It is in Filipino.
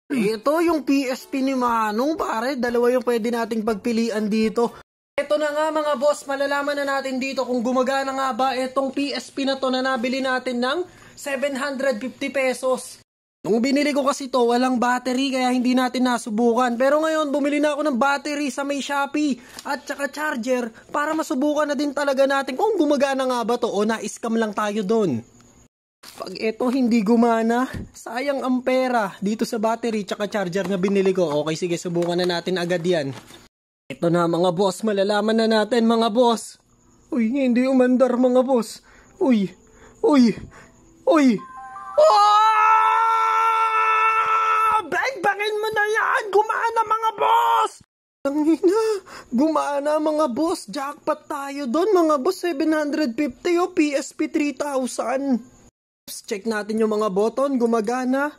Ito yung PSP ni Manong, pare. Dalawa yung pwede nating pagpilian dito. Ito na nga mga boss, malalaman na natin dito kung gumagana nga ba itong PSP na to na nabili natin ng 750 pesos. Nung binili ko kasi to, walang battery kaya hindi natin nasubukan. Pero ngayon, bumili na ako ng battery sa may Shopee at saka charger para masubukan na din talaga natin kung gumagana nga ba to o na-scam lang tayo doon. Pag ito hindi gumana, sayang ang pera dito sa battery tsaka charger na binili ko. Okay, sige, subukan na natin agad yan. Ito na mga boss, malalaman na natin mga boss. Uy, hindi umandar mga boss. Uy. Bang-bangin mo na yan! Gumana mga boss! Tangina, gumana mga boss. Jackpot tayo doon mga boss. 750 o PSP 3000. Check natin yung mga button. Gumagana.